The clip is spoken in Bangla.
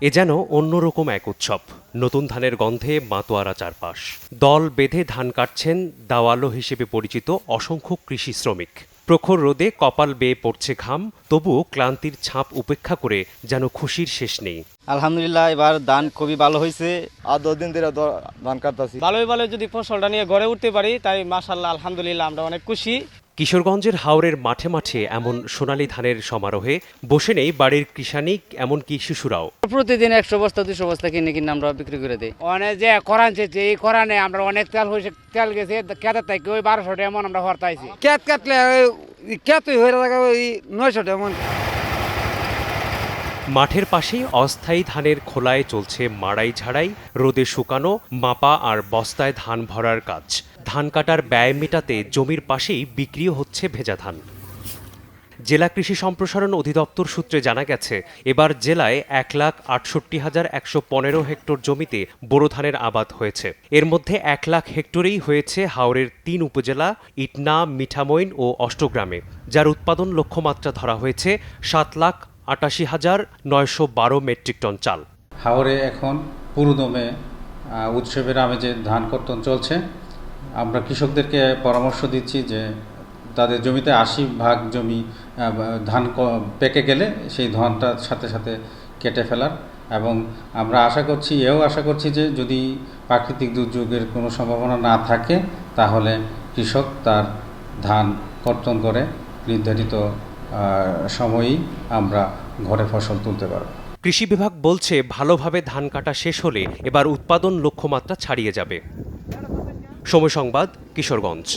এ যেন অন্যরকম এক উৎসব। নতুন ধানের গন্ধে মাতোয়ারা চারপাশ। দল বেঁধে ধান কাটছেন দাওয়ালো হিসেবে পরিচিত অসংখ্য কৃষি শ্রমিক। প্রখর রোদে কপাল বেয়ে পড়ছে ঘাম, তবুও ক্লান্তির ছাপ উপেক্ষা করে যেন খুশির শেষ নেই। আলহামদুলিল্লাহ, এবার ধান খুবই ভালো হয়েছে। আর 10 দিন ধরে ধান কাটতেছি। ভালোই যদি ফসলটা নিয়ে ঘরে উঠতে পারি তাই মাশাআল্লাহ আলহামদুলিল্লাহ আমরা অনেক খুশি। কিশোরগঞ্জের হাওরের মাঠে মাঠে এমন সোনালী ধানের সমারোহে বসে নেই বাড়ির কৃষানিক, এমনকি শিশুরাও। প্রতিদিন 100 বস্তা 200 বস্তা কিনে আমরা বিক্রি করে দিই। অনেক যে করান চেয়েছে, এই করানে আমরা অনেক তেল হয়েছে, তেল গেছে খেতের থেকে ওই 1200 টাকা এমন আমরা হরতাইছি। ক্যাত কাটলে ক্যাতই হয়ে থাকে ওই 900 টাকা মন। মাঠের পাশেই অস্থায়ী ধানের খোলায় চলছে মাড়াই ঝাড়াই, রোদে শুকানো, মাপা আর বস্তায় ধান ভরার কাজ। ধান কাটার ব্যয় মেটাতে জমির পাশেই বিক্রিও হচ্ছে ভেজা ধান। জেলা কৃষি সম্প্রসারণ অধিদপ্তর সূত্রে জানা গেছে, এবার জেলায় 1,68,115 হেক্টর জমিতে বোরো ধানের আবাদ হয়েছে। এর মধ্যে 1 লাখ হেক্টরেই হয়েছে হাওরের 3 উপজেলা ইটনা, মিঠামইন ও অষ্টগ্রামে, যার উৎপাদন লক্ষ্যমাত্রা ধরা হয়েছে 7,88,912 মেট্রিক টন চাল। হাওরে এখন পুরোদমে উৎসবের আমেজে ধান কর্তন চলছে। আমরা কৃষকদেরকে পরামর্শ দিচ্ছি যে তাদের জমিতে 80% জমি ধান পেকে গেলে সেই ধানটার সাথে সাথে কেটে ফেলার, এবং আমরা আশা করছি যে যদি প্রাকৃতিক দুর্যোগের কোনো সম্ভাবনা না থাকে তাহলে কৃষক তার ধান কর্তন করে নির্ধারিত সময়েই আমরা ঘরে ফসল তুলতে পারব। কৃষি বিভাগ বলছে, ভালোভাবে ধান কাটা শেষ হলে এবার উৎপাদন লক্ষ্যমাত্রা ছাড়িয়ে যাবে। সময় সংবাদ, কিশোরগঞ্জ।